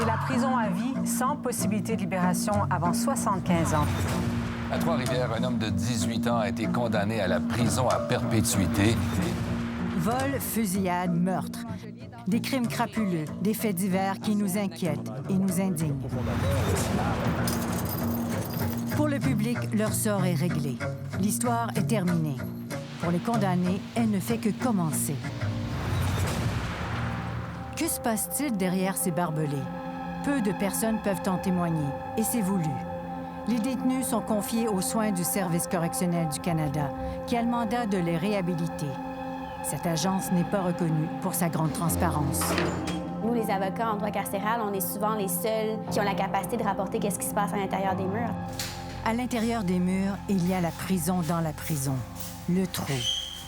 C'est la prison à vie sans possibilité de libération avant 75 ans. À Trois-Rivières, un homme de 18 ans a été condamné à la prison à perpétuité. Vol, fusillade, meurtre. Des crimes crapuleux, des faits divers qui nous inquiètent et nous indignent. Pour le public, leur sort est réglé. L'histoire est terminée. Pour les condamnés, elle ne fait que commencer. Que se passe-t-il derrière ces barbelés? Peu de personnes peuvent en témoigner, et c'est voulu. Les détenus sont confiés aux soins du Service correctionnel du Canada, qui a le mandat de les réhabiliter. Cette agence n'est pas reconnue pour sa grande transparence. Nous, les avocats en droit carcéral, on est souvent les seuls qui ont la capacité de rapporter qu'est-ce qui se passe à l'intérieur des murs. À l'intérieur des murs, il y a la prison dans la prison, le trou,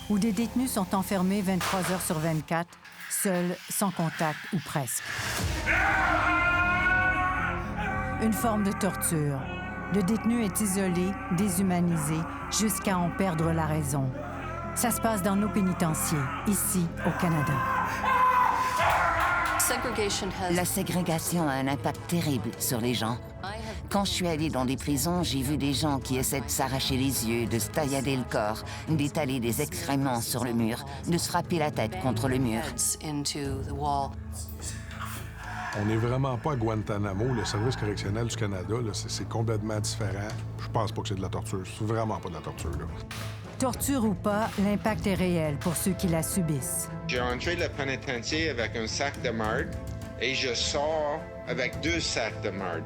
où des détenus sont enfermés 23 heures sur 24, seuls, sans contact ou presque. Une forme de torture. Le détenu est isolé, déshumanisé, jusqu'à en perdre la raison. Ça se passe dans nos pénitenciers, ici, au Canada. La ségrégation a un impact terrible sur les gens. Quand je suis allée dans des prisons, j'ai vu des gens qui essaient de s'arracher les yeux, de se taillader le corps, d'étaler des excréments sur le mur, de se frapper la tête contre le mur. On n'est vraiment pas à Guantanamo. Le Service correctionnel du Canada, c'est complètement différent. Je pense pas que c'est de la torture. C'est vraiment pas de la torture, là. Torture ou pas, l'impact est réel pour ceux qui la subissent. J'ai entré le pénitencier avec un sac de marde et je sors avec 2 sacs de marde.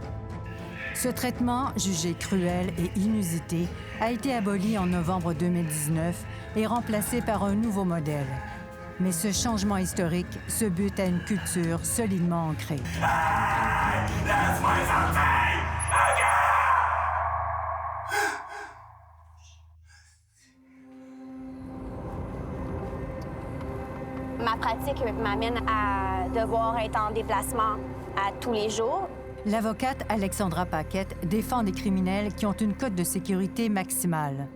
Ce traitement, jugé cruel et inusité, a été aboli en novembre 2019 et remplacé par un nouveau modèle. Mais ce changement historique se bute à une culture solidement ancrée. Laisse-moi sortir! Ma pratique m'amène à devoir être en déplacement à tous les jours. L'avocate Alexandra Paquette défend des criminels qui ont une cote de sécurité maximale.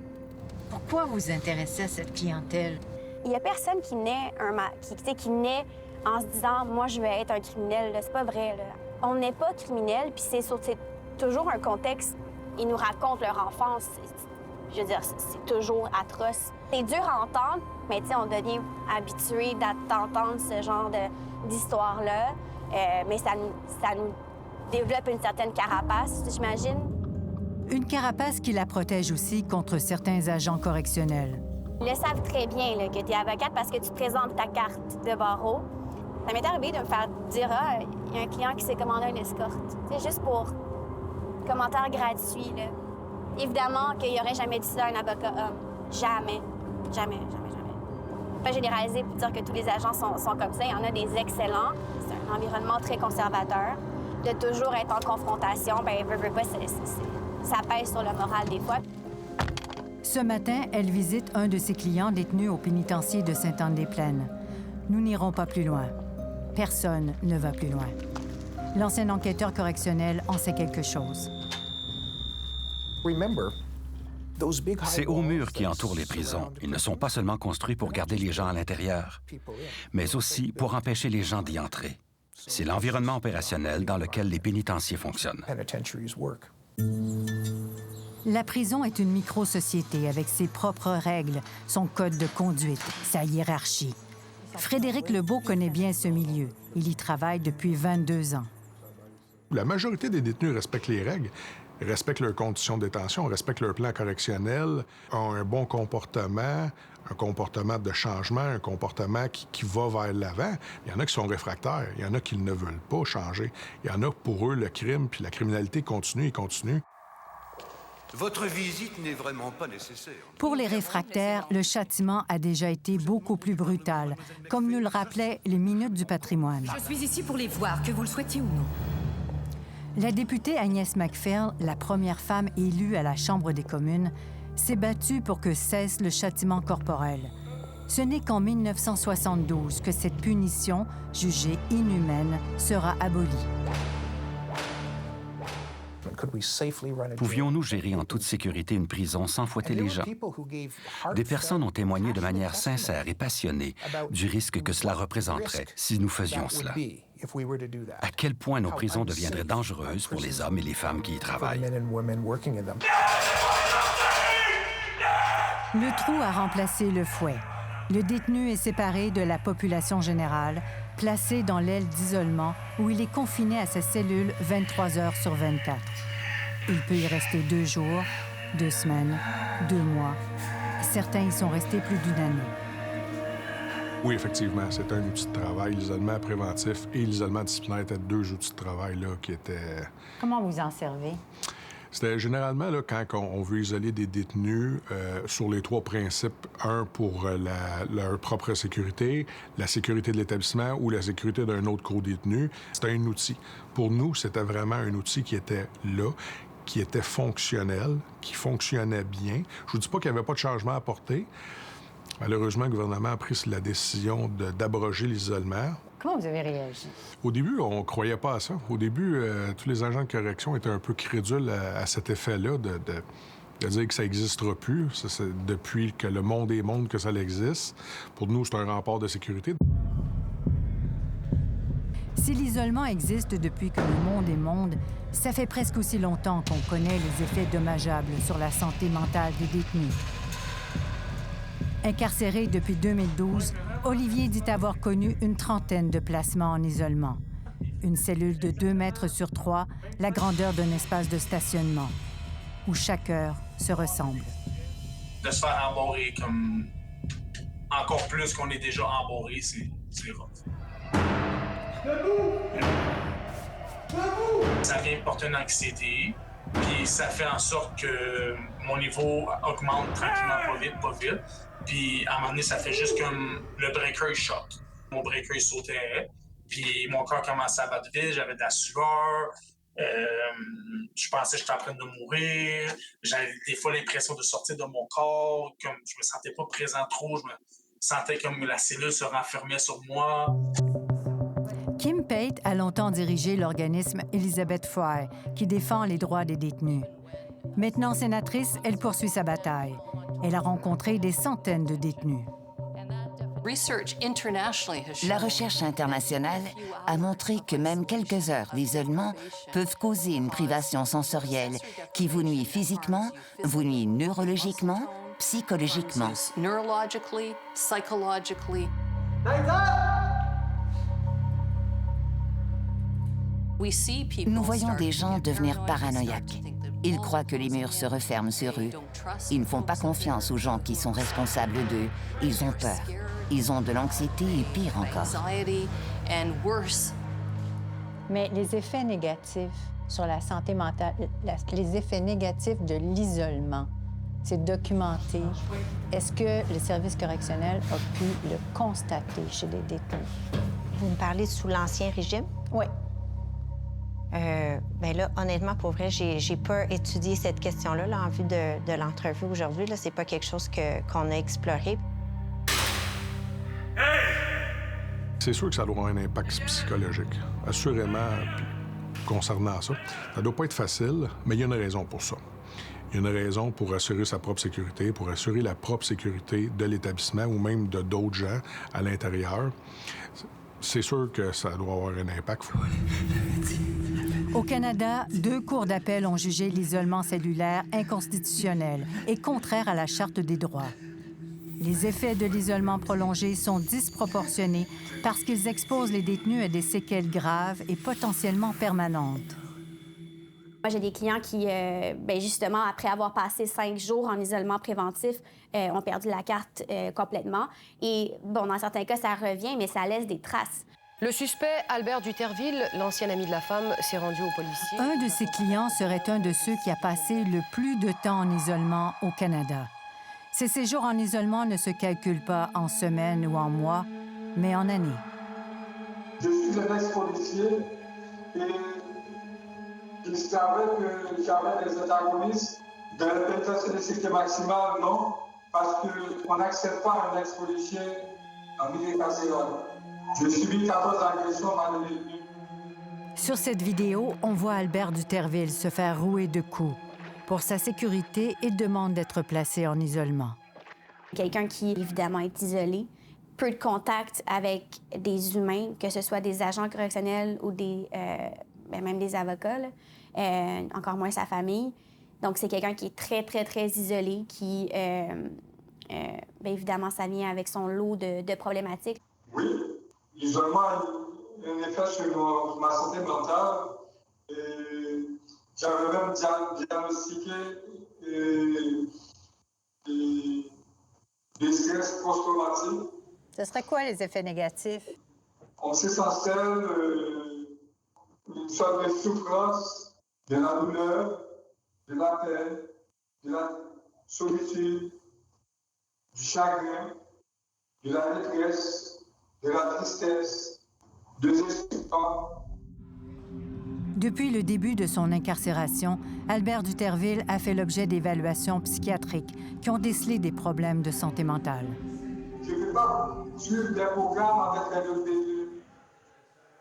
Pourquoi vous vous intéressez à cette clientèle? Il n'y a personne qui naît, qui naît en se disant « moi, je vais être un criminel ». C'est pas vrai, là. On n'est pas criminel, puis c'est toujours un contexte. Ils nous racontent leur enfance. Je veux dire, c'est toujours atroce. C'est dur à entendre, mais tu sais, on devient habitué d'entendre ce genre d'histoire-là. Mais ça nous développe une certaine carapace, j'imagine. Une carapace qui la protège aussi contre certains agents correctionnels. Ils le savent très bien là, que tu es avocate parce que tu présentes ta carte de barreau. Ça m'est arrivé de me faire dire « Ah, il y a un client qui s'est commandé une escorte. » C'est juste pour commentaire gratuit, là. Évidemment qu'il n'y aurait jamais dit ça à un avocat homme. Jamais. Jamais, jamais, jamais. Pas généraliser pour dire que tous les agents sont comme ça. Il y en a des excellents. C'est un environnement très conservateur. De toujours être en confrontation, bien, ça pèse sur le moral des fois. Ce matin, elle visite un de ses clients détenus au pénitencier de Sainte-Anne-des-Plaines. Nous n'irons pas plus loin. Personne ne va plus loin. L'ancien enquêteur correctionnel en sait quelque chose. Ces hauts murs qui entourent les prisons, ils ne sont pas seulement construits pour garder les gens à l'intérieur, mais aussi pour empêcher les gens d'y entrer. C'est l'environnement opérationnel dans lequel les pénitenciers fonctionnent. La prison est une micro-société avec ses propres règles, son code de conduite, sa hiérarchie. Frédéric Lebeau connaît bien ce milieu. Il y travaille depuis 22 ans. La majorité des détenus respectent les règles, respectent leurs conditions de détention, respectent leur plan correctionnel, ont un bon comportement, un comportement de changement, un comportement qui va vers l'avant. Il y en a qui sont réfractaires, il y en a qui ne veulent pas changer. Il y en a pour eux, le crime puis la criminalité continue et continue. Votre visite n'est vraiment pas nécessaire. Pour les réfractaires, le châtiment a déjà été beaucoup plus brutal, comme nous le rappelaient les Minutes du patrimoine. Je suis ici pour les voir, que vous le souhaitiez ou non. La députée Agnès MacPhail, la première femme élue à la Chambre des communes, s'est battue pour que cesse le châtiment corporel. Ce n'est qu'en 1972 que cette punition, jugée inhumaine, sera abolie. Pouvions-nous gérer en toute sécurité une prison sans fouetter les gens? Des personnes ont témoigné de manière sincère et passionnée du risque que cela représenterait si nous faisions cela. À quel point nos prisons deviendraient dangereuses pour les hommes et les femmes qui y travaillent. Le trou a remplacé le fouet. Le détenu est séparé de la population générale, placé dans l'aile d'isolement où il est confiné à sa cellule 23 heures sur 24. Il peut y rester 2 jours, 2 semaines, 2 mois. Certains y sont restés plus d'1 année. Oui, effectivement, c'est un outil de travail. L'isolement préventif et l'isolement disciplinaire étaient 2 outils de travail là, qui étaient... Comment vous en servez? C'était généralement, là, quand on veut isoler des détenus, sur les 3 principes, un pour leur propre sécurité, la sécurité de l'établissement ou la sécurité d'un autre co-détenu, c'était un outil. Pour nous, c'était vraiment un outil qui était là, qui était fonctionnel, qui fonctionnait bien. Je vous dis pas qu'il n'y avait pas de changement à apporter. Malheureusement, le gouvernement a pris la décision d'abroger l'isolement. Comment vous avez réagi? Au début, on ne croyait pas à ça. Au début, tous les agents de correction étaient un peu crédules à cet effet-là de dire que ça n'existera plus. Depuis que le monde est monde que ça existe. Pour nous, c'est un rempart de sécurité. Si l'isolement existe depuis que le monde est monde, ça fait presque aussi longtemps qu'on connaît les effets dommageables sur la santé mentale des détenus. Incarcéré depuis 2012, Olivier dit avoir connu une trentaine de placements en isolement. Une cellule de 2 mètres sur 3, la grandeur d'un espace de stationnement, où chaque heure se ressemble. De se faire embourrer comme encore plus qu'on est déjà embourré, c'est rough. Ça vient porter une anxiété, puis ça fait en sorte que mon niveau augmente tranquillement, pas vite. Puis à un moment donné, ça fait juste comme le breaker choque. Mon breaker sautait, puis mon corps commençait à battre vite, j'avais de la sueur, je pensais que j'étais en train de mourir, j'avais des fois l'impression de sortir de mon corps, comme je me sentais pas présent trop, je me sentais comme la cellule se renfermait sur moi. Kim Pate a longtemps dirigé l'organisme Elizabeth Fry, qui défend les droits des détenus. Maintenant sénatrice, elle poursuit sa bataille. Elle a rencontré des centaines de détenus. La recherche internationale a montré que même quelques heures d'isolement peuvent causer une privation sensorielle qui vous nuit physiquement, vous nuit neurologiquement, psychologiquement. Nous voyons des gens devenir paranoïaques. Ils croient que les murs se referment sur eux. Ils ne font pas confiance aux gens qui sont responsables d'eux. Ils ont peur. Ils ont de l'anxiété et pire encore. Mais les effets négatifs sur la santé mentale, les effets négatifs de l'isolement, c'est documenté. Est-ce que le service correctionnel a pu le constater chez les détenus? Vous me parlez sous l'Ancien Régime? Oui. Bien là, honnêtement, pour vrai, j'ai pas étudié cette question-là là, en vue de l'entrevue aujourd'hui. C'est pas quelque chose qu'on a exploré. C'est sûr que ça doit avoir un impact psychologique, assurément, concernant ça. Ça doit pas être facile, mais il y a une raison pour ça. Il y a une raison pour assurer sa propre sécurité, pour assurer la propre sécurité de l'établissement ou même de d'autres gens à l'intérieur. C'est sûr que ça doit avoir un impact. Au Canada, 2 cours d'appel ont jugé l'isolement cellulaire inconstitutionnel et contraire à la Charte des droits. Les effets de l'isolement prolongé sont disproportionnés parce qu'ils exposent les détenus à des séquelles graves et potentiellement permanentes. Moi, j'ai des clients qui, justement, après avoir passé 5 jours en isolement préventif, ont perdu la carte complètement. Et, bon, dans certains cas, ça revient, mais ça laisse des traces. Le suspect, Albert Duterville, l'ancien ami de la femme, s'est rendu aux policiers. Un de ses clients serait un de ceux qui a passé le plus de temps en isolement au Canada. Ces séjours en isolement ne se calculent pas en semaines ou en mois, mais en années. Je suis un ex-policier et il savait que j'avais des antagonistes de la pénitentiaire de sécurité maximale, non, parce qu'on n'accepte pas un ex-policier en milieu carcéral. J'ai subi 14 agressions par les détenus. Sur cette vidéo, on voit Albert Duterville se faire rouer de coups. Pour sa sécurité, il demande d'être placé en isolement. Quelqu'un qui, évidemment, est isolé peu de contact avec des humains, que ce soit des agents correctionnels ou même des avocats, là. Encore moins sa famille. Donc, c'est quelqu'un qui est très, très, très isolé, qui, bien évidemment, ça vient avec son lot de problématiques. Oui, l'isolement a un effet sur ma santé mentale. J'avais même diagnostiqué des stress post-traumatiques. Ce serait quoi les effets négatifs? On s'essentielle une sorte de souffrance, de la douleur, de la peine, de la solitude, du chagrin, de la détresse, de la tristesse, de l'espoir. Depuis le début de son incarcération, Albert Duterville a fait l'objet d'évaluations psychiatriques qui ont décelé des problèmes de santé mentale. Je ne vais pas suivre des programmes avec les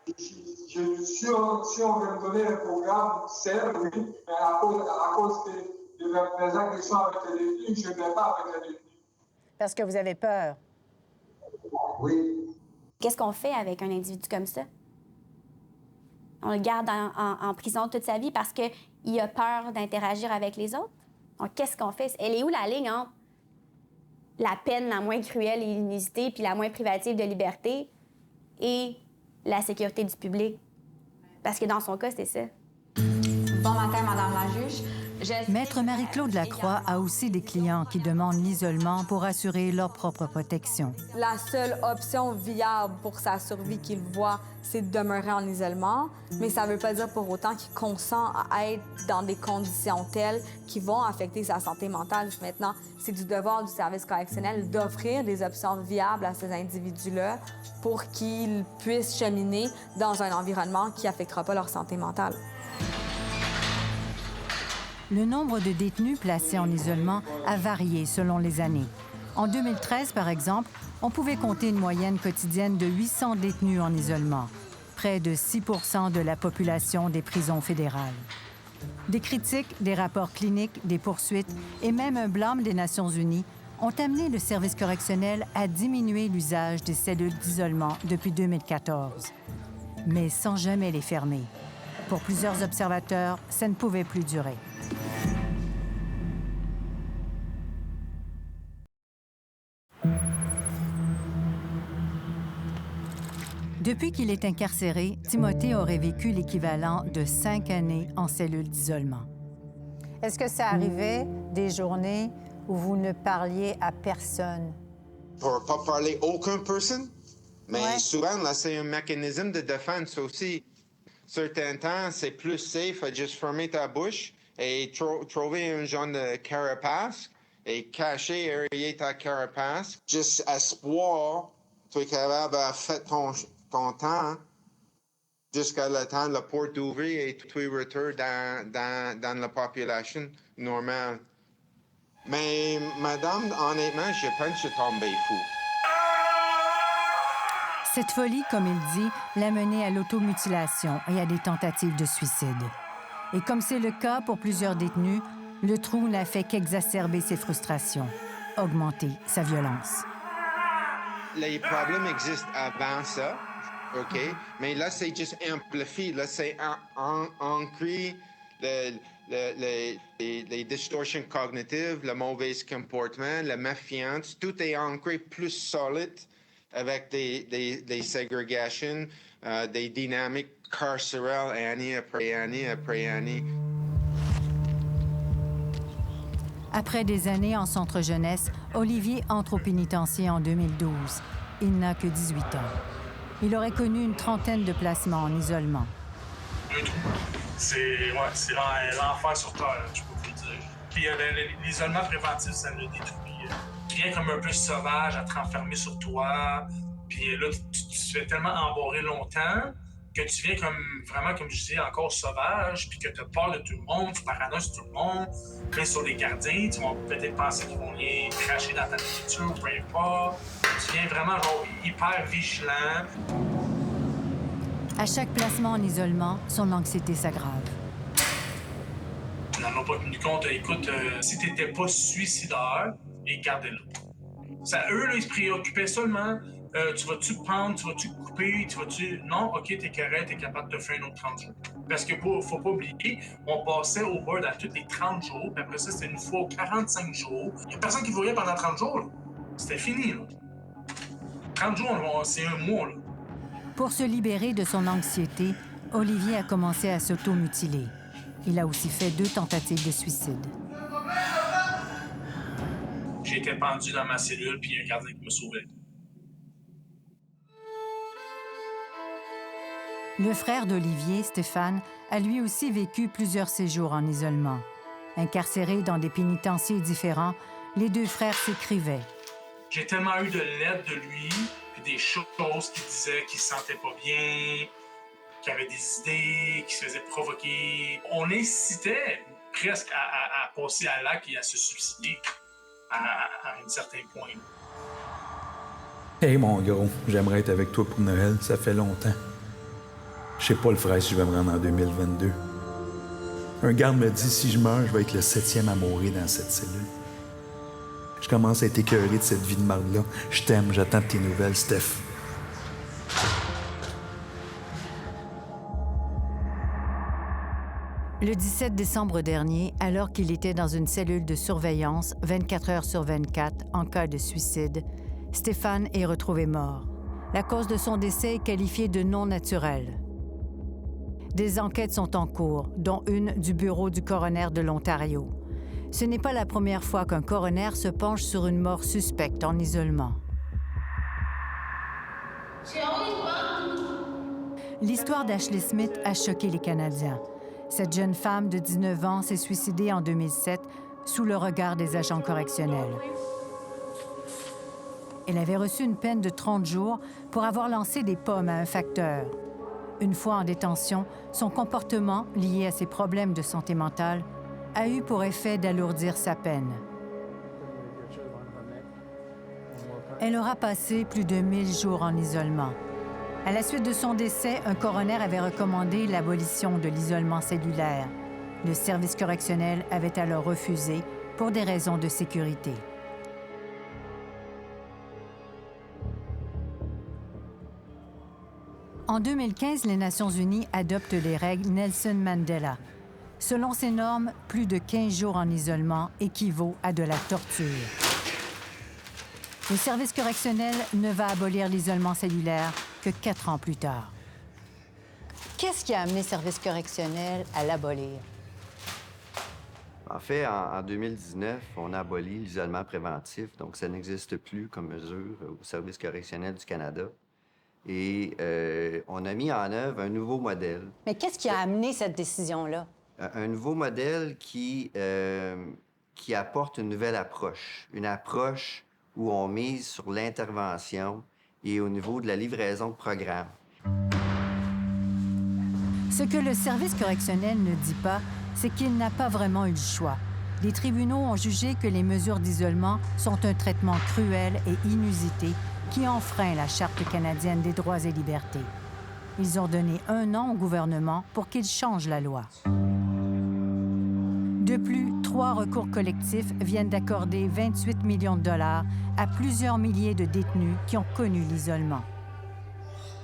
détenus. Si on veut me donner un programme, certes, oui, mais à cause de mes agressions avec les détenus, je ne vais pas avec les détenus. Parce que vous avez peur? Oui. Qu'est-ce qu'on fait avec un individu comme ça? On le garde en prison toute sa vie parce qu'il a peur d'interagir avec les autres. Donc, qu'est-ce qu'on fait? Elle est où la ligne entre la peine la moins cruelle et inusitée puis la moins privative de liberté et la sécurité du public? Parce que dans son cas, c'est ça. Bon matin, Madame la juge. Maître Marie-Claude Lacroix a aussi des clients qui demandent l'isolement pour assurer leur propre protection. La seule option viable pour sa survie qu'il voit, c'est de demeurer en isolement, mais ça ne veut pas dire pour autant qu'il consent à être dans des conditions telles qui vont affecter sa santé mentale. Maintenant, c'est du devoir du service correctionnel d'offrir des options viables à ces individus-là pour qu'ils puissent cheminer dans un environnement qui n'affectera pas leur santé mentale. Le nombre de détenus placés en isolement a varié selon les années. En 2013, par exemple, on pouvait compter une moyenne quotidienne de 800 détenus en isolement, près de 6 % de la population des prisons fédérales. Des critiques, des rapports cliniques, des poursuites et même un blâme des Nations unies ont amené le service correctionnel à diminuer l'usage des cellules d'isolement depuis 2014, mais sans jamais les fermer. Pour plusieurs observateurs, ça ne pouvait plus durer. Depuis qu'il est incarcéré, Timothée aurait vécu l'équivalent de 5 années en cellule d'isolement. Est-ce que ça arrivait des journées où vous ne parliez à personne? Pour ne pas parler à aucune personne, mais Ouais. souvent, là, c'est un mécanisme de défense aussi. Certains temps, c'est plus safe de juste fermer ta bouche et trouver un genre de carapace et cacher derrière ta carapace. Juste espoir, tu es capable de faire ton temps jusqu'à le temps de la porte d'ouvrir et tu retournes dans la population normale. Mais, madame, honnêtement, je pense que je suis tombé fou. Cette folie, comme il dit, l'a mené à l'automutilation et à des tentatives de suicide. Et comme c'est le cas pour plusieurs détenus, le trou n'a fait qu'exacerber ses frustrations, augmenter sa violence. Les problèmes existent avant ça, OK? Mais là, c'est juste amplifié. Là, c'est ancré les distorsions cognitives, le mauvais comportement, la méfiance. Tout est ancré plus solide avec des ségrégations, des dynamiques carcérales année après année après année. Après des années en centre jeunesse, Olivier entre au pénitencier en 2012. Il n'a que 18 ans. Il aurait connu une trentaine de placements en isolement. C'est l'enfer sur Terre, je peux vous le dire. Puis l'isolement préventif, ça le détruit. Tu viens comme un peu sauvage à te renfermer sur toi. Puis là, tu te fais tellement embarrer longtemps que tu viens vraiment, comme je disais, encore sauvage, puis que tu as peur de tout le monde, tu paranoïes sur tout le monde, puis sur les gardiens, tu vas peut-être penser qu'ils vont venir cracher dans ta nourriture, peu importe. Tu viens vraiment genre hyper vigilant. À chaque placement en isolement, son anxiété s'aggrave. On n'en a pas tenu compte. Écoute, si tu n'étais pas suicidaire, ils gardaient là. Ça, eux, là, ils se préoccupaient seulement Tu vas-tu pendre, tu vas-tu couper, tu vas-tu... Non, OK, t'es correct, t'es capable de faire un autre 30 jours. Parce que faut pas oublier, on passait au board à tous les 30 jours, puis après ça, c'était une fois aux 45 jours. Il y a personne qui voyait pendant 30 jours, là. C'était fini, là. 30 jours, c'est un mois, là. Pour se libérer de son anxiété, Olivier a commencé à s'automutiler. Il a aussi fait 2 tentatives de suicide. J'ai été pendu dans ma cellule, puis il y a un gardien qui me sauvait. Le frère d'Olivier, Stéphane, a lui aussi vécu plusieurs séjours en isolement. Incarcérés dans des pénitenciers différents, les 2 frères s'écrivaient. J'ai tellement eu de lettres de lui, puis des choses qu'il disait qu'il se sentait pas bien, qu'il avait des idées, qu'il se faisait provoquer. On incitait presque à passer à l'acte et à se suicider à un certain point. Hey mon gros, j'aimerais être avec toi pour Noël, ça fait longtemps. Je sais pas le frère si je vais me rendre en 2022. Un garde me dit si je meurs, je vais être le 7e à mourir dans cette cellule. Je commence à être écœuré de cette vie de marde-là. Je t'aime, j'attends de tes nouvelles, Steph. Le 17 décembre dernier, alors qu'il était dans une cellule de surveillance 24 heures sur 24 en cas de suicide, Stéphane est retrouvé mort. La cause de son décès est qualifiée de non naturelle. Des enquêtes sont en cours, dont une du bureau du coroner de l'Ontario. Ce n'est pas la première fois qu'un coroner se penche sur une mort suspecte en isolement. L'histoire d'Ashley Smith a choqué les Canadiens. Cette jeune femme de 19 ans s'est suicidée en 2007 sous le regard des agents correctionnels. Elle avait reçu une peine de 30 jours pour avoir lancé des pommes à un facteur. Une fois en détention, son comportement, lié à ses problèmes de santé mentale, a eu pour effet d'alourdir sa peine. Elle aura passé plus de 1000 jours en isolement. À la suite de son décès, un coroner avait recommandé l'abolition de l'isolement cellulaire. Le service correctionnel avait alors refusé pour des raisons de sécurité. En 2015, les Nations unies adoptent les règles Nelson Mandela. Selon ces normes, plus de 15 jours en isolement équivaut à de la torture. Le service correctionnel ne va abolir l'isolement cellulaire que 4 ans plus tard. Qu'est-ce qui a amené le service correctionnel à l'abolir? En fait, en 2019, on a aboli l'isolement préventif, donc ça n'existe plus comme mesure au Service correctionnel du Canada. Et on a mis en œuvre un nouveau modèle. Mais qu'est-ce qui a amené cette décision-là? Un nouveau modèle qui apporte une nouvelle approche. Une approche où on mise sur l'intervention et au niveau de la livraison de programmes. Ce que le service correctionnel ne dit pas, c'est qu'il n'a pas vraiment eu le choix. Les tribunaux ont jugé que les mesures d'isolement sont un traitement cruel et inusité qui enfreint la Charte canadienne des droits et libertés. Ils ont donné 1 an au gouvernement pour qu'il change la loi. De plus, 3 recours collectifs viennent d'accorder 28 millions de dollars à plusieurs milliers de détenus qui ont connu l'isolement.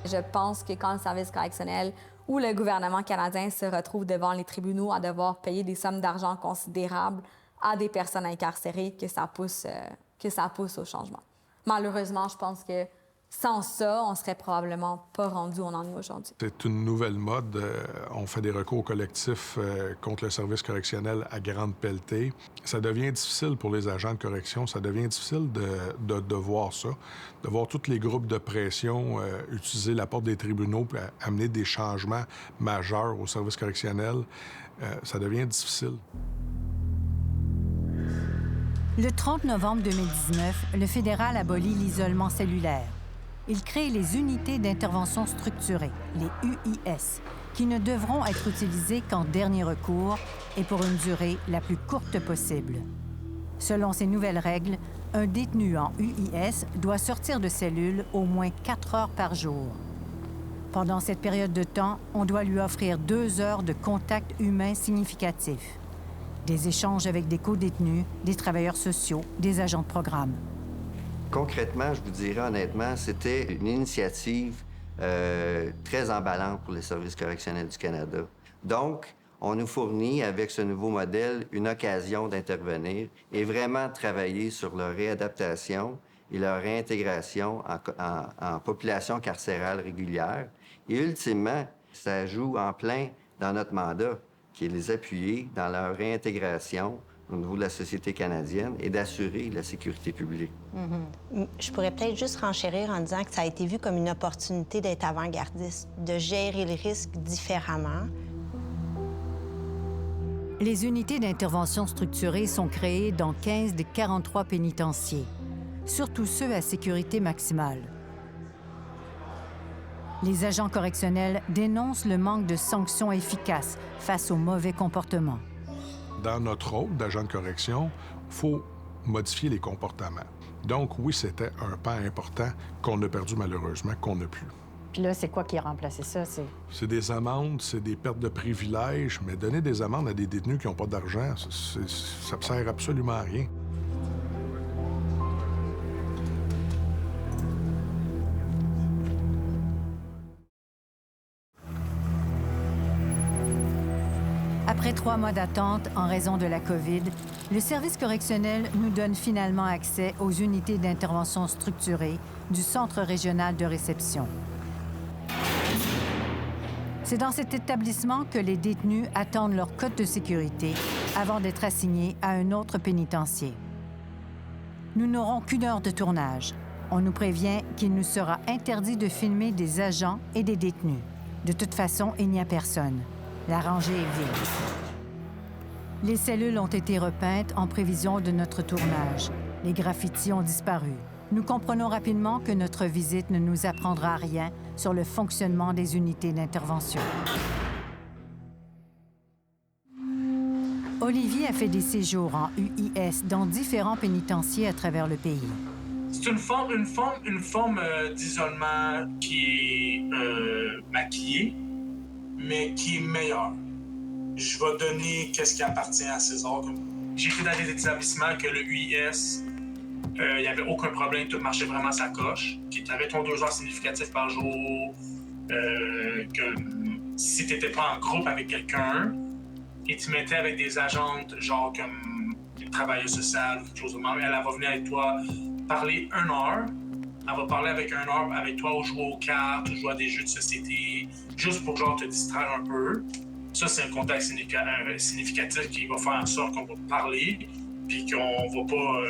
Je pense que quand le service correctionnel ou le gouvernement canadien se retrouve devant les tribunaux à devoir payer des sommes d'argent considérables à des personnes incarcérées, que ça pousse au changement. Malheureusement, je pense que sans ça, on serait probablement pas rendu où on en est aujourd'hui. C'est une nouvelle mode. On fait des recours collectifs contre le service correctionnel à grande pelletée. Ça devient difficile pour les agents de correction. Ça devient difficile de voir ça, de voir tous les groupes de pression utiliser la porte des tribunaux pour amener des changements majeurs au service correctionnel. Ça devient difficile. Le 30 novembre 2019, le fédéral abolit l'isolement cellulaire. Il crée les unités d'intervention structurée, les UIS, qui ne devront être utilisées qu'en dernier recours et pour une durée la plus courte possible. Selon ces nouvelles règles, un détenu en UIS doit sortir de cellule au moins 4 heures par jour. Pendant cette période de temps, on doit lui offrir 2 heures de contact humain significatif, des échanges avec des co-détenus, des travailleurs sociaux, des agents de programme. Concrètement, je vous dirais honnêtement, c'était une initiative très emballante pour les services correctionnels du Canada. Donc, on nous fournit, avec ce nouveau modèle, une occasion d'intervenir et vraiment travailler sur leur réadaptation et leur réintégration en population carcérale régulière. Et ultimement, ça joue en plein dans notre mandat, qui est de les appuyer dans leur réintégration au niveau de la société canadienne et d'assurer la sécurité publique. Je pourrais peut-être juste renchérir en disant que ça a été vu comme une opportunité d'être avant-gardiste, de gérer le risque différemment. Les unités d'intervention structurée sont créées dans 15 des 43 pénitenciers, surtout ceux à sécurité maximale. Les agents correctionnels dénoncent le manque de sanctions efficaces face au mauvais comportement. Dans notre rôle d'agent de correction, il faut modifier les comportements. Donc oui, c'était un pas important qu'on a perdu malheureusement, qu'on n'a plus. Puis là, c'est quoi qui a remplacé ça? C'est des amendes, c'est des pertes de privilèges, mais donner des amendes à des détenus qui n'ont pas d'argent, ça ne sert absolument à rien. Après 3 mois d'attente en raison de la COVID, le service correctionnel nous donne finalement accès aux unités d'intervention structurée du Centre régional de réception. C'est dans cet établissement que les détenus attendent leur code de sécurité avant d'être assignés à un autre pénitencier. Nous n'aurons qu'une heure de tournage. On nous prévient qu'il nous sera interdit de filmer des agents et des détenus. De toute façon, il n'y a personne. La rangée est vide. Les cellules ont été repeintes en prévision de notre tournage. Les graffitis ont disparu. Nous comprenons rapidement que notre visite ne nous apprendra rien sur le fonctionnement des unités d'intervention. Olivier a fait des séjours en UIS dans différents pénitenciers à travers le pays. C'est une forme d'isolement qui est maquillée, mais qui est meilleure. Je vais donner qu'est-ce qui appartient à César. J'ai été dans des établissements que le UIS, il n'y avait aucun problème, tout marchait vraiment à sa coche. Tu avais ton 2 heures significatives par jour, que si tu n'étais pas en groupe avec quelqu'un, et tu mettais avec des agentes, genre comme des travailleurs sociaux, quelque chose de même, elle va venir avec toi parler 1 heure. Elle va parler avec 1 heure avec toi ou jouer aux cartes, ou jouer à des jeux de société, juste pour genre te distraire un peu. Ça, c'est un contact significatif qui va faire en sorte qu'on va parler, puis qu'on va pas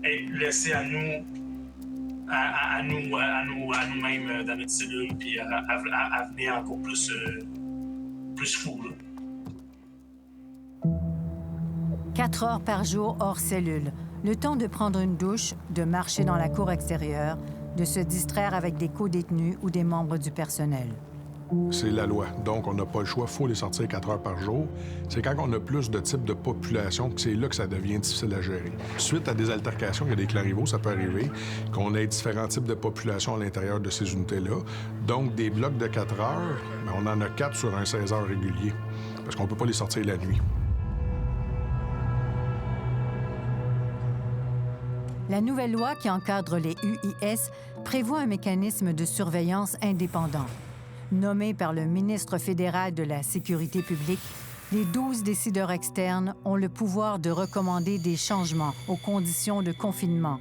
être laissé à nous-mêmes dans notre cellule, puis à venir encore plus fou. Là. 4 heures par jour hors cellule. Le temps de prendre une douche, de marcher dans la cour extérieure, de se distraire avec des co-détenus ou des membres du personnel. C'est la loi. Donc, on n'a pas le choix. Il faut les sortir 4 heures par jour. C'est quand on a plus de types de population que c'est là que ça devient difficile à gérer. Suite à des altercations, il y a des clarivots, ça peut arriver, qu'on ait différents types de populations à l'intérieur de ces unités-là. Donc, des blocs de 4 heures, bien, on en a 4 sur un 16 heures régulier, parce qu'on ne peut pas les sortir la nuit. La nouvelle loi qui encadre les UIS prévoit un mécanisme de surveillance indépendant. Nommés par le ministre fédéral de la Sécurité publique, les 12 décideurs externes ont le pouvoir de recommander des changements aux conditions de confinement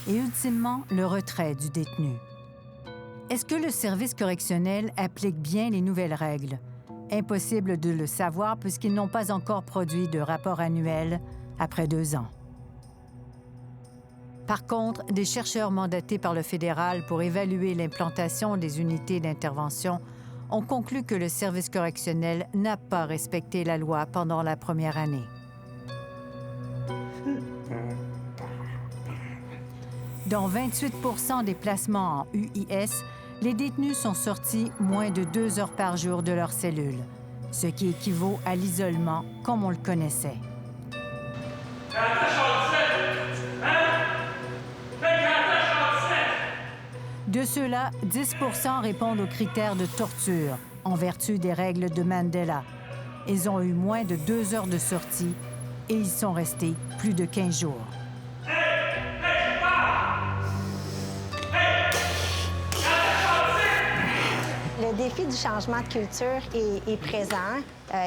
et ultimement le retrait du détenu. Est-ce que le service correctionnel applique bien les nouvelles règles? Impossible de le savoir puisqu'ils n'ont pas encore produit de rapport annuel après 2 ans. Par contre, des chercheurs mandatés par le fédéral pour évaluer l'implantation des unités d'intervention ont conclu que le service correctionnel n'a pas respecté la loi pendant la première année. Dans 28 % des placements en UIS, les détenus sont sortis moins de 2 heures par jour de leur cellule, ce qui équivaut à l'isolement comme on le connaissait. De ceux-là, 10 % répondent aux critères de torture en vertu des règles de Mandela. Ils ont eu moins de 2 heures de sortie et ils sont restés plus de 15 jours. défi du changement de culture est présent.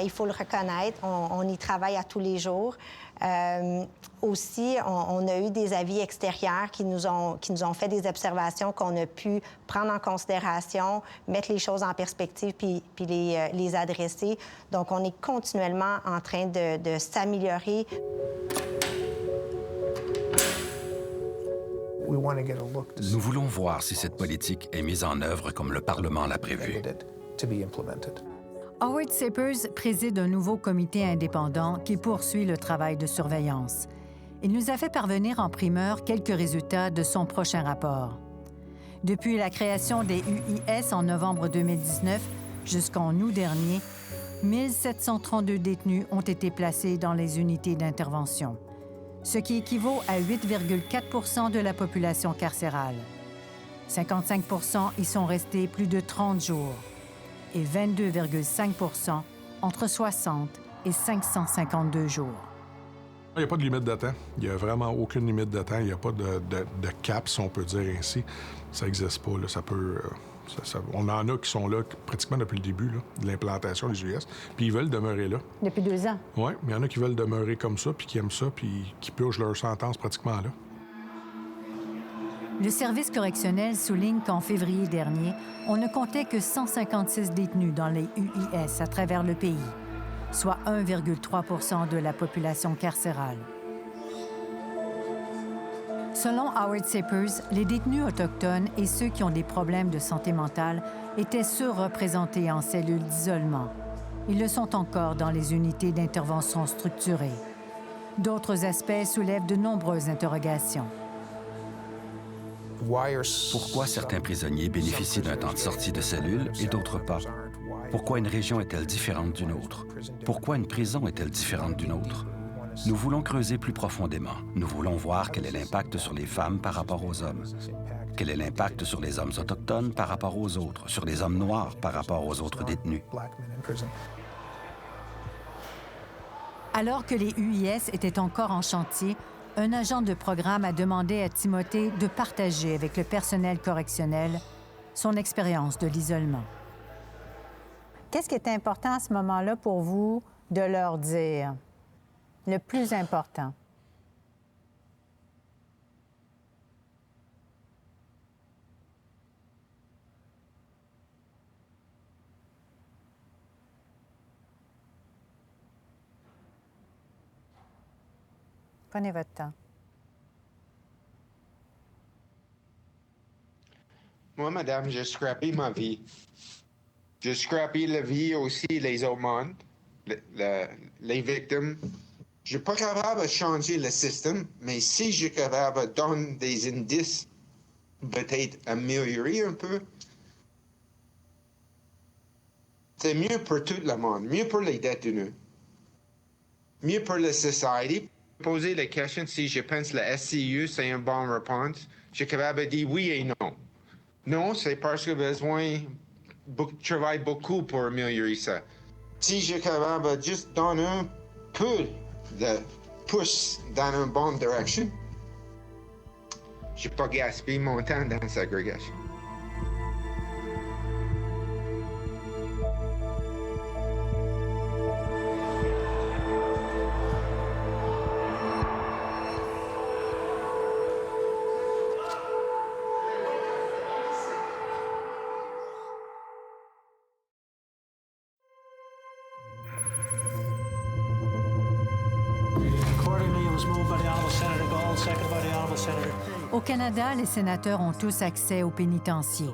Il faut le reconnaître. On y travaille à tous les jours. Aussi, on a eu des avis extérieurs qui nous ont fait des observations qu'on a pu prendre en considération, mettre les choses en perspective puis les adresser. Donc, on est continuellement en train de s'améliorer. Nous voulons voir si cette politique est mise en œuvre comme le Parlement l'a prévu. Howard Sapers préside un nouveau comité indépendant qui poursuit le travail de surveillance. Il nous a fait parvenir en primeur quelques résultats de son prochain rapport. Depuis la création des UIS en novembre 2019 jusqu'en août dernier, 1732 détenus ont été placés dans les unités d'intervention, ce qui équivaut à 8,4 % de la population carcérale. 55 % y sont restés plus de 30 jours et 22,5 % entre 60 et 552 jours. Il n'y a pas de limite de temps. Il n'y a vraiment aucune limite de temps. Il n'y a pas de cap, si on peut dire ainsi. Ça n'existe pas. Là. Ça peut, on en a qui sont là pratiquement depuis le début là, de l'implantation des US. Puis ils veulent demeurer là. Depuis 2 ans? Oui, mais il y en a qui veulent demeurer comme ça, puis qui aiment ça, puis qui purgent leur sentence pratiquement là. Le service correctionnel souligne qu'en février dernier, on ne comptait que 156 détenus dans les UIS à travers le pays, soit 1,3 % de la population carcérale. Selon Howard Sapers, les détenus autochtones et ceux qui ont des problèmes de santé mentale étaient surreprésentés en cellules d'isolement. Ils le sont encore dans les unités d'intervention structurée. D'autres aspects soulèvent de nombreuses interrogations. Pourquoi certains prisonniers bénéficient d'un temps de sortie de cellule et d'autres pas? Pourquoi une région est-elle différente d'une autre? Pourquoi une prison est-elle différente d'une autre? Nous voulons creuser plus profondément. Nous voulons voir quel est l'impact sur les femmes par rapport aux hommes. Quel est l'impact sur les hommes autochtones par rapport aux autres, sur les hommes noirs par rapport aux autres détenus. Alors que les UIS étaient encore en chantier, un agent de programme a demandé à Timothée de partager avec le personnel correctionnel son expérience de l'isolement. Qu'est-ce qui est important à ce moment-là pour vous de leur dire? Le plus important. Prenez votre temps. Moi, madame, j'ai scrappé ma vie. J'ai scrappé la vie aussi des autres mondes, les victimes. Je suis pas capable de changer le système, mais si je suis capable de donner des indices, peut-être améliorer un peu, c'est mieux pour tout le monde, mieux pour les détenus, mieux pour la société. Poser la question si je pense que la SCU, c'est une bonne réponse, je suis capable de dire oui et non. Non, c'est parce que j'ai besoin de travailler beaucoup pour améliorer ça. Si je suis capable de juste donner un peu de pouce dans une bonne direction, je ne vais pas gaspiller mon temps dans la ségrégation. Au Canada, les sénateurs ont tous accès aux pénitenciers.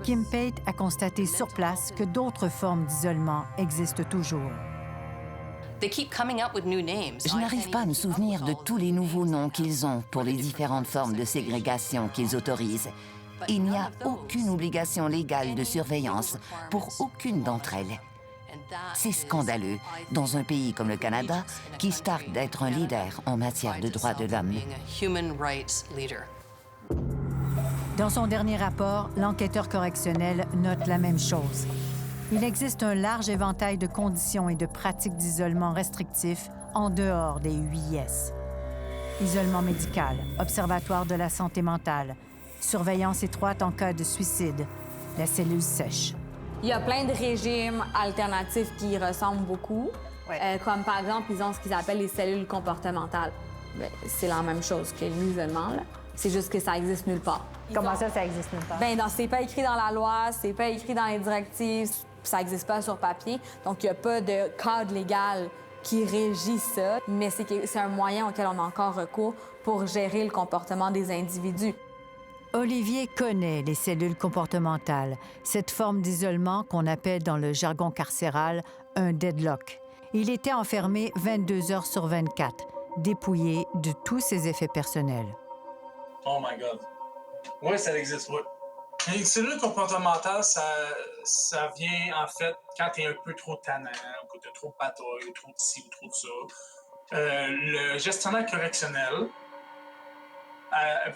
Kim Pate a constaté sur place que d'autres formes d'isolement existent toujours. Je n'arrive pas à me souvenir de tous les nouveaux noms qu'ils ont pour les différentes formes de ségrégation qu'ils autorisent. Il n'y a aucune obligation légale de surveillance pour aucune d'entre elles. C'est scandaleux dans un pays comme le Canada qui se targue d'être un leader en matière de droits de l'homme. Dans son dernier rapport, l'enquêteur correctionnel note la même chose. Il existe un large éventail de conditions et de pratiques d'isolement restrictif en dehors des UIS. Isolement médical, observatoire de la santé mentale, surveillance étroite en cas de suicide, la cellule sèche. Il y a plein de régimes alternatifs qui y ressemblent beaucoup. Comme par exemple, ils ont ce qu'ils appellent les cellules comportementales. Bien, c'est la même chose que l'isolement, là. C'est juste que ça existe nulle part. Comment ça existe nulle part? Bien, c'est pas écrit dans la loi, c'est pas écrit dans les directives, ça n'existe pas sur papier. Donc, il n'y a pas de cadre légal qui régit ça, mais c'est un moyen auquel on a encore recours pour gérer le comportement des individus. Olivier connaît les cellules comportementales, cette forme d'isolement qu'on appelle dans le jargon carcéral un deadlock. Il était enfermé 22 heures sur 24, dépouillé de tous ses effets personnels. Oh my God. Oui, ça existe, oui. Les cellules comportementales, ça vient, en fait, quand tu es un peu trop tannant, ou que tu as trop de bataille, trop de ci ou trop de ça. Le gestionnaire correctionnel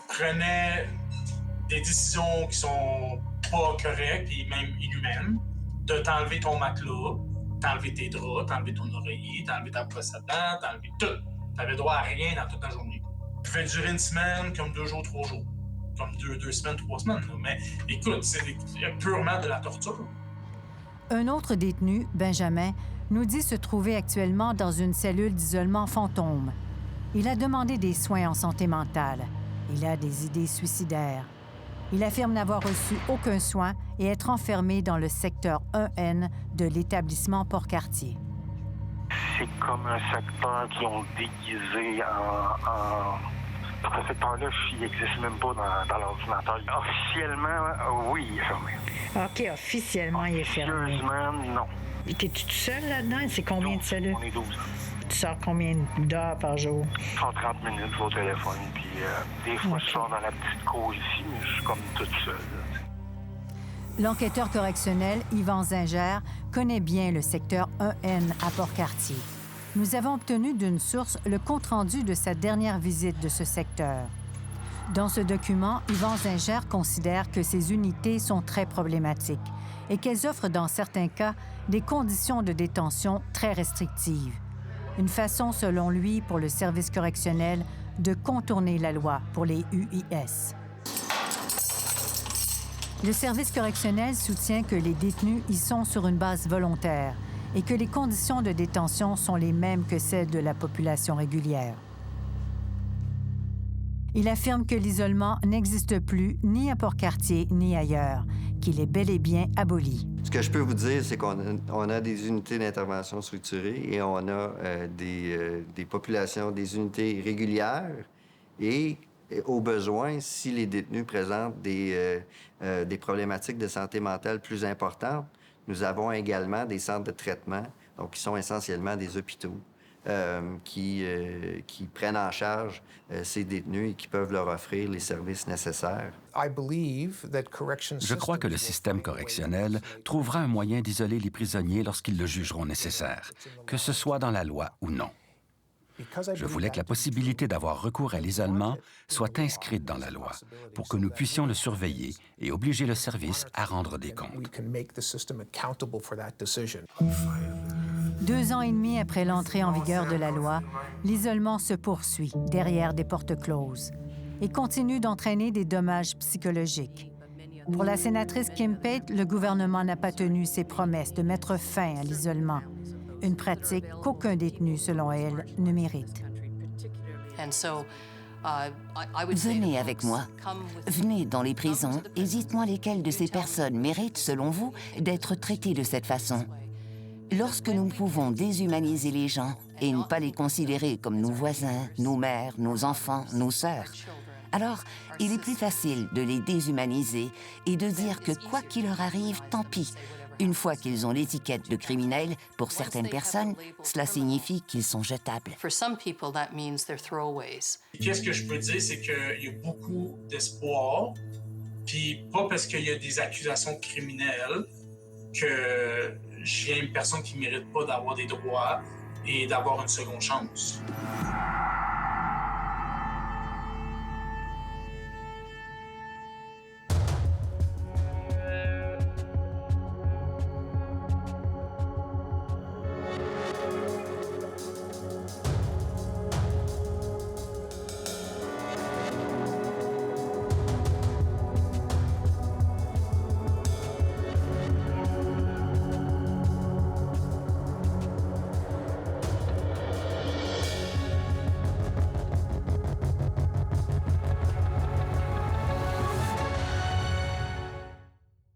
prenait des décisions qui sont pas correctes et même inhumaines, de t'enlever ton matelas, t'enlever tes draps, t'enlever ton oreiller, t'enlever ta brosse à dents, t'enlever tout. T'avais droit à rien dans toute la journée. Ça pouvait durer une semaine, comme 2 jours, 3 jours. Comme 2 semaines, 3 semaines. Là. Mais écoute, c'est purement de la torture. Un autre détenu, Benjamin, nous dit se trouver actuellement dans une cellule d'isolement fantôme. Il a demandé des soins en santé mentale. Il a des idées suicidaires. Il affirme n'avoir reçu aucun soin et être enfermé dans le secteur 1N de l'établissement Port-Cartier. C'est comme un secteur qu'ils ont déguisé en... Ce secteur-là, il n'existe même pas dans l'ordinateur. Officiellement, oui, il est fermé. OK, officiellement, il est fermé. Officieusement, non. T'es-tu tout seul là-dedans? C'est combien de cellules? On est 12. Tu sors combien d'heures par jour? 30 minutes au téléphone, puis des fois, je sors dans la petite cour ici, mais je suis comme toute seule. L'enquêteur correctionnel Yvan Zinger connaît bien le secteur 1N à Port-Cartier. Nous avons obtenu d'une source le compte-rendu de sa dernière visite de ce secteur. Dans ce document, Yvan Zinger considère que ces unités sont très problématiques et qu'elles offrent dans certains cas des conditions de détention très restrictives. Une façon, selon lui, pour le service correctionnel de contourner la loi pour les UIS. Le service correctionnel soutient que les détenus y sont sur une base volontaire et que les conditions de détention sont les mêmes que celles de la population régulière. Il affirme que l'isolement n'existe plus ni à Port-Cartier ni ailleurs, qu'il est bel et bien aboli. Ce que je peux vous dire, c'est qu'on a des unités d'intervention structurées et on a des populations, des unités régulières et au besoin, si les détenus présentent des problématiques de santé mentale plus importantes, nous avons également des centres de traitement, donc qui sont essentiellement des hôpitaux, qui prennent en charge ces détenus et qui peuvent leur offrir les services nécessaires. Je crois que le système correctionnel trouvera un moyen d'isoler les prisonniers lorsqu'ils le jugeront nécessaire, que ce soit dans la loi ou non. Je voulais que la possibilité d'avoir recours à l'isolement soit inscrite dans la loi pour que nous puissions le surveiller et obliger le service à rendre des comptes. 2 ans et demi après l'entrée en vigueur de la loi, l'isolement se poursuit derrière des portes closes et continue d'entraîner des dommages psychologiques. Pour la sénatrice Kim Pate, le gouvernement n'a pas tenu ses promesses de mettre fin à l'isolement. Une pratique qu'aucun détenu, selon elle, ne mérite. Venez avec moi. Venez dans les prisons et dites-moi lesquelles de ces personnes méritent, selon vous, d'être traitées de cette façon. Lorsque nous pouvons déshumaniser les gens et ne pas les considérer comme nos voisins, nos mères, nos enfants, nos sœurs, alors il est plus facile de les déshumaniser et de dire que quoi qu'il leur arrive, tant pis. Une fois qu'ils ont l'étiquette de criminel, pour certaines personnes, cela signifie qu'ils sont jetables. Qu'est-ce que je peux dire, c'est qu'il y a beaucoup d'espoir, puis pas parce qu'il y a des accusations criminelles que j'ai une personne qui ne mérite pas d'avoir des droits et d'avoir une seconde chance.